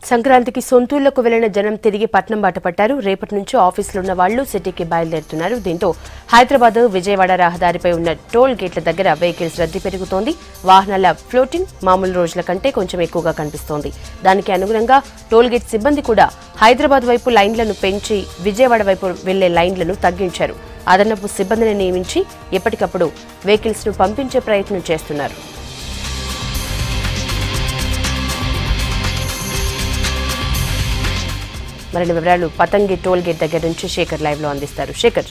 సంక్రాంతికి సొంతూళ్లకు వెళ్లిన జనం తిరిగి పట్నం బాట పట్టారు. రేపటి నుంచి ఆఫీసులో ఉన్న వాళ్లు సిటీకి బయలుదేరుతున్నారు. దీంతో హైదరాబాద్ విజయవాడ రహదారిపై ఉన్న టోల్ గేట్ల దగ్గర వెహికల్స్ రద్దీ పెరుగుతోంది. వాహనాల ఫ్లోటింగ్ మామూలు రోజుల కంటే కొంచెం ఎక్కువగా కనిపిస్తోంది. దానికి అనుగుణంగా టోల్ గేట్ సిబ్బంది కూడా హైదరాబాద్ వైపు లైన్లను పెంచి విజయవాడ వైపు వెళ్లే లైన్లను తగ్గించారు. అదనపు సిబ్బందిని నియమించి ఎప్పటికప్పుడు వెహికల్స్ ను పంపించే ప్రయత్నం చేస్తున్నారు. మరిన్ని వివరాలు పతంగి టోల్ గేట్ దగ్గర నుంచి శేఖర్ లైవ్ లో అందిస్తారు. శేఖర్,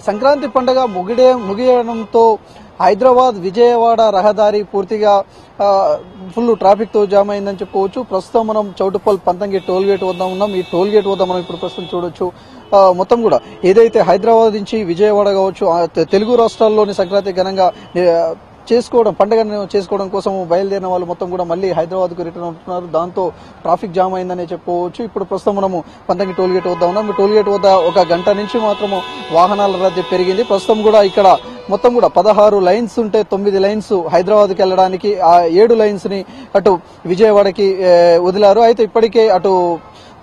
సంక్రాంతి పండుగ ముగియడంతో హైదరాబాద్ విజయవాడ రహదారి పూర్తిగా ఫుల్ ట్రాఫిక్ తో జామ్ అయిందని చెప్పుకోవచ్చు. ప్రస్తుతం మనం చౌటుప్పల్ పంతంగి టోల్ గేట్ వద్ద ఉన్నాం. ఈ టోల్ గేట్ వద్ద మనం ఇప్పుడు ప్రస్తుతం చూడొచ్చు. మొత్తం కూడా ఏదైతే హైదరాబాద్ నుంచి విజయవాడ కావచ్చు, తెలుగు రాష్ట్రాల్లోని సంక్రాంతి ఘనంగా పండుగను చేసుకోవడం కోసం బయలుదేరిన వాళ్ళు మొత్తం కూడా మళ్ళీ హైదరాబాద్ కు రిటర్న్ అవుతున్నారు. దాంతో ట్రాఫిక్ జామ్ అయిందనే చెప్పుకోవచ్చు. ఇప్పుడు ప్రస్తుతం మనము పంతంగి టోల్ గేట్ వద్ద ఉన్నాం. ఈ టోల్ గేట్ వద్ద ఒక గంట నుంచి మాత్రము వాహనాల రద్దీ పెరిగింది. ప్రస్తుతం కూడా ఇక్కడ మొత్తం కూడా 16 లైన్స్ ఉంటే 9 లైన్స్ హైదరాబాద్ కి వెళ్లడానికి, ఆ 7 లైన్స్ ని అటు విజయవాడకి వదిలారు. అయితే ఇప్పటికే అటు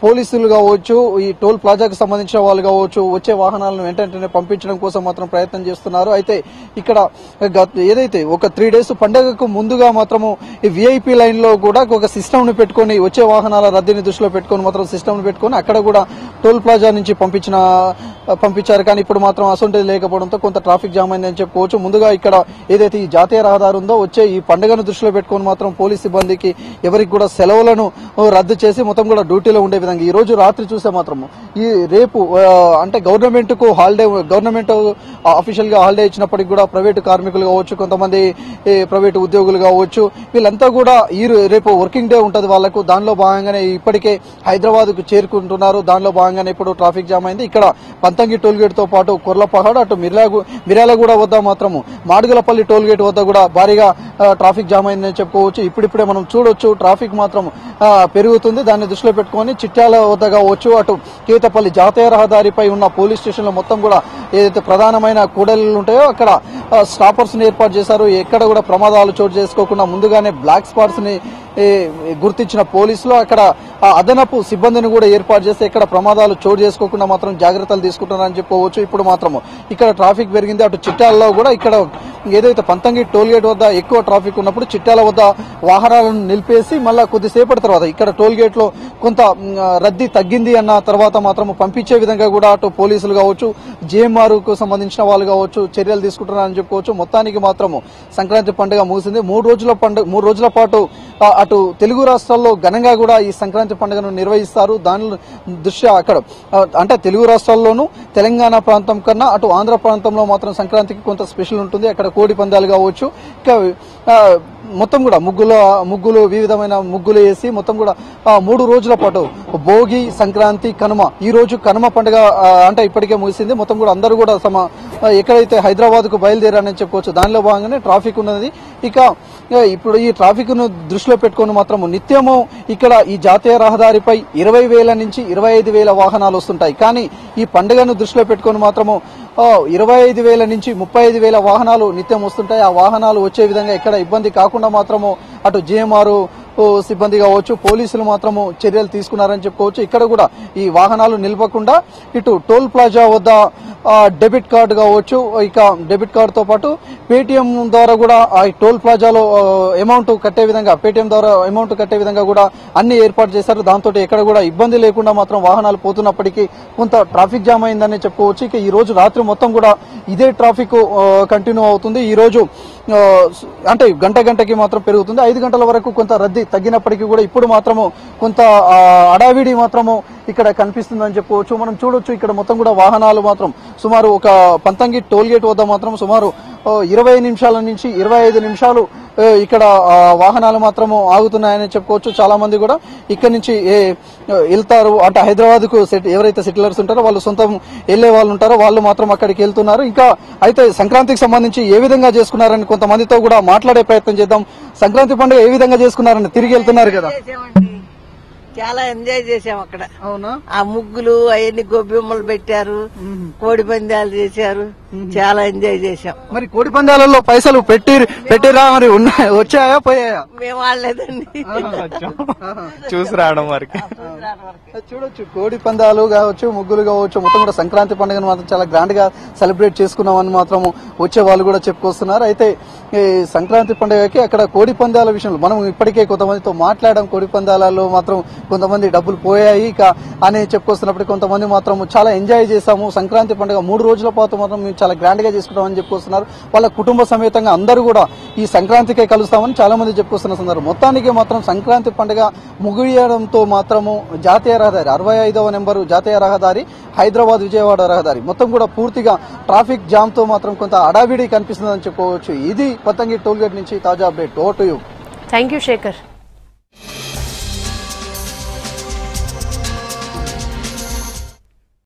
పోలీసులు కావచ్చు, ఈ టోల్ ప్లాజాకు సంబంధించిన వాళ్ళు కావచ్చు, వచ్చే వాహనాలను వెంటనే పంపించడం కోసం మాత్రం ప్రయత్నం చేస్తున్నారు. అయితే ఇక్కడ ఏదైతే ఒక 3 డేస్ పండుగకు ముందుగా మాత్రము ఈ విఐపి లైన్ లో కూడా ఒక సిస్టమ్ ను పెట్టుకుని, వచ్చే వాహనాల రద్దీని దృష్టిలో పెట్టుకుని మాత్రం సిస్టమ్ ను పెట్టుకుని అక్కడ కూడా టోల్ ప్లాజా నుంచి పంపించారు. కానీ ఇప్పుడు మాత్రం అసొంటిది లేకపోవడంతో కొంత ట్రాఫిక్ జామ్ అయిందని చెప్పుకోవచ్చు. ముందుగా ఇక్కడ ఏదైతే ఈ జాతీయ రహదారి ఉందో, వచ్చే ఈ పండుగను దృష్టిలో పెట్టుకుని మాత్రం పోలీస్ సిబ్బందికి ఎవరికి కూడా సెలవులను రద్దు చేసి మొత్తం కూడా డ్యూటీలో ఉండే విధంగా ఈ రోజు రాత్రి చూసే మాత్రము ఈ రేపు అంటే గవర్నమెంట్ కు హాలిడే, గవర్నమెంట్ అఫీషియల్ గా హాలిడే ఇచ్చినప్పటికీ కూడా ప్రైవేటు కార్మికులు కావచ్చు, కొంతమంది ప్రైవేటు ఉద్యోగులు కావచ్చు, వీళ్ళంతా కూడా ఈ రేపు వర్కింగ్ డే ఉంటది వాళ్లకు. దానిలో భాగంగానే ఇప్పటికే హైదరాబాద్ కు చేరుకుంటున్నారు. దానిలో భాగంగానే ఇప్పుడు ట్రాఫిక్ జామ్ అయింది. ఇక్కడ పంతంగి టోల్ గేట్ తో పాటు కొర్లపహాడ్, అటు మిర్యాలగూడ వద్ద మాత్రము మాడుగులపల్లి టోల్ గేట్ వద్ద కూడా భారీగా ట్రాఫిక్ జామ్ అయిందని చెప్పుకోవచ్చు. ఇప్పుడిప్పుడే మనం చూడొచ్చు ట్రాఫిక్ మాత్రం పెరుగుతుంది. దాన్ని దృష్టిలో పెట్టుకుని చిట్యాల వద్ద కావచ్చు, అటు కేతపల్లి జాతీయ రహదారిపై ఉన్న పోలీస్ స్టేషన్లో మొత్తం కూడా ఏదైతే ప్రధానమైన కూడళ్లు ఉంటాయో అక్కడ స్టాపర్స్ ని ఏర్పాటు చేశారు. ఎక్కడ కూడా ప్రమాదాలు చోటు చేసుకోకుండా ముందుగానే బ్లాక్ స్పాట్స్ ని గుర్తించిన పోలీసులు అక్కడ అదనపు సిబ్బందిని కూడా ఏర్పాటు చేస్తే ఇక్కడ ప్రమాదాలు చోటు చేసుకోకుండా మాత్రం జాగ్రత్తలు తీసుకుంటున్నారని చెప్పుకోవచ్చు. ఇప్పుడు మాత్రము ఇక్కడ ట్రాఫిక్ పెరిగింది. అటు చిట్యాలలో కూడా ఇక్కడ ఏదైతే పంతంగి టోల్ గేట్ వద్ద ఎక్కువ ట్రాఫిక్ ఉన్నప్పుడు చిట్యాల వద్ద వాహనాలను నిలిపేసి మళ్ళా కొద్దిసేపటి తర్వాత ఇక్కడ టోల్ గేట్ లో కొంత రద్దీ తగ్గింది అన్న తర్వాత మాత్రం పంపించే విధంగా కూడా అటు పోలీసులు కావచ్చు, జేఎంఆర్ కు సంబంధించిన వాళ్ళు కావచ్చు చర్యలు తీసుకుంటున్నారని చెప్పుకోవచ్చు. మొత్తానికి మాత్రము సంక్రాంతి పండుగ ముగిసింది. 3 రోజుల పాటు అటు తెలుగు రాష్ట్రాల్లో ఘనంగా కూడా ఈ సంక్రాంతి పండుగను నిర్వహిస్తారు. దాని దృష్ట్యా అక్కడ అంటే తెలుగు రాష్ట్రాల్లోనూ తెలంగాణ ప్రాంతం కన్నా అటు ఆంధ్ర ప్రాంతంలో మాత్రం సంక్రాంతికి కొంత స్పెషల్ ఉంటుంది. అక్కడ కోడి పందాలు కావచ్చు, ఇంకా మొత్తం కూడా ముగ్గులు వివిధమైన ముగ్గులు వేసి మొత్తం కూడా 3 రోజుల పాటు భోగి, సంక్రాంతి, కనుమ, ఈ రోజు కనుమ పండుగ అంటే ఇప్పటికే ముగిసింది. మొత్తం కూడా అందరూ కూడా ఎక్కడైతే హైదరాబాద్ కు బయలుదేరారని చెప్పుకోవచ్చు. దానిలో భాగంగానే ట్రాఫిక్ ఉన్నది. ఇక ఇప్పుడు ఈ ట్రాఫిక్ ను దృష్టిలో పెట్టుకుని మాత్రం నిత్యము ఇక్కడ ఈ జాతీయ రహదారిపై 20,000 నుంచి 25,000 వాహనాలు వస్తుంటాయి. కానీ ఈ పండుగను దృష్టిలో పెట్టుకుని మాత్రము 25,000 నుంచి 35,000 వాహనాలు నిత్యం వస్తుంటాయి. ఆ వాహనాలు వచ్చే విధంగా ఎక్కడ ఇబ్బంది కాకుండా మాత్రము అటు జేఎంఆర్ సిబ్బంది కావచ్చు, పోలీసులు మాత్రము చర్యలు తీసుకున్నారని చెప్పుకోవచ్చు. ఇక్కడ కూడా ఈ వాహనాలు నిలవకుండా ఇటు టోల్ ప్లాజా వద్ద డెబిట్ కార్డు కావచ్చు, ఇక డెబిట్ కార్డు తో పాటు పేటిఎం ద్వారా కూడా ఆ టోల్ ప్లాజాలో అమౌంట్ కట్టే విధంగా, పేటిఎం ద్వారా అమౌంట్ కట్టే విధంగా కూడా అన్ని ఏర్పాటు చేశారు. దాంతో ఎక్కడ కూడా ఇబ్బంది లేకుండా మాత్రం వాహనాలు పోతున్నప్పటికీ కొంత ట్రాఫిక్ జామ్ అయిందని చెప్పుకోవచ్చు. ఇక ఈ రోజు రాత్రి మొత్తం కూడా ఇదే ట్రాఫిక్ కంటిన్యూ అవుతుంది. ఈ రోజు అంటే గంటకి మాత్రం పెరుగుతుంది. 5 గంటల వరకు కొంత రద్దీ తగ్గినప్పటికీ కూడా ఇప్పుడు మాత్రము కొంత అడావిడి మాత్రము ఇక్కడ కనిపిస్తుందని చెప్పుకోవచ్చు. మనం చూడొచ్చు ఇక్కడ మొత్తం కూడా వాహనాలు మాత్రం సుమారు ఒక పంతంగి టోల్ గేట్ వద్ద మాత్రం సుమారు 20 నిమిషాల నుంచి 25 నిమిషాలు ఇక్కడ వాహనాలు మాత్రము ఆగుతున్నాయని చెప్పుకోవచ్చు. చాలా మంది కూడా ఇక్కడ నుంచి వెళ్తారు. అంటే హైదరాబాద్ కు ఎవరైతే సెటిలర్స్ ఉంటారో వాళ్ళు సొంతం వెళ్లే వాళ్ళు ఉంటారో వాళ్ళు మాత్రం అక్కడికి వెళ్తున్నారు. ఇంకా అయితే సంక్రాంతికి సంబంధించి ఏ విధంగా చేసుకున్నారని కొంతమందితో కూడా మాట్లాడే ప్రయత్నం చేద్దాం. సంక్రాంతి పండుగ ఏ విధంగా చేసుకున్నారని, తిరిగి వెళ్తున్నారు కదా, చాలా ఎంజాయ్ చేసాం అక్కడ. అవునా? ఆ ముగ్గులు అవన్నీ గొబ్బెమ్మలు పెట్టారు, కోడి పందాలు చేశారు, చాలా ఎంజాయ్ చేసాం. మరి కోడి పందాలలో పైసలు పెట్టిరా మరి ఉన్నాయా, వచ్చాయా పోయాయా? మేము వాళ్ళేదండి, చూసి రావడం వరకు. చూడొచ్చు, కోడి పందాలు కావచ్చు, ముగ్గులు కావచ్చు, మొత్తం కూడా సంక్రాంతి పండుగను మాత్రం చాలా గ్రాండ్ గా సెలబ్రేట్ చేసుకున్నామని మాత్రం వచ్చే వాళ్ళు కూడా చెప్పుకొస్తున్నారు. అయితే ఈ సంక్రాంతి పండుగకి అక్కడ కోడి పందాల విషయంలో మనం ఇప్పటికే కొంతమందితో మాట్లాడడం, కోడి పందాలలో మాత్రం కొంతమంది డబ్బులు పోయాయి ఇక అని చెప్పుకొస్తున్నప్పుడు కొంతమంది మాత్రం చాలా ఎంజాయ్ చేశాము, సంక్రాంతి పండుగ 3 రోజుల పాటు మాత్రం మేము చాలా గ్రాండ్ గా చేసుకుంటామని చెప్పుకొస్తున్నారు. వాళ్ళ కుటుంబ సమేతంగా అందరూ కూడా ఈ సంక్రాంతికే కలుస్తామని చాలా మంది చెప్పుకొస్తున్న సందర్భం. మొత్తానికి మాత్రం సంక్రాంతి పండుగ ముగియడంతో మాత్రము జాతీయ రహదారి 65వ నెంబరు జాతీయ రహదారి హైదరాబాద్ విజయవాడ రహదారి మొత్తం కూడా పూర్తిగా ట్రాఫిక్ జామ్ తో మాత్రం కొంత అడావిడి కనిపిస్తుందని చెప్పుకోవచ్చు. ఇది పతంగి టోల్ గేట్ నుంచి తాజా update. Over to you. Thank you Shekhar.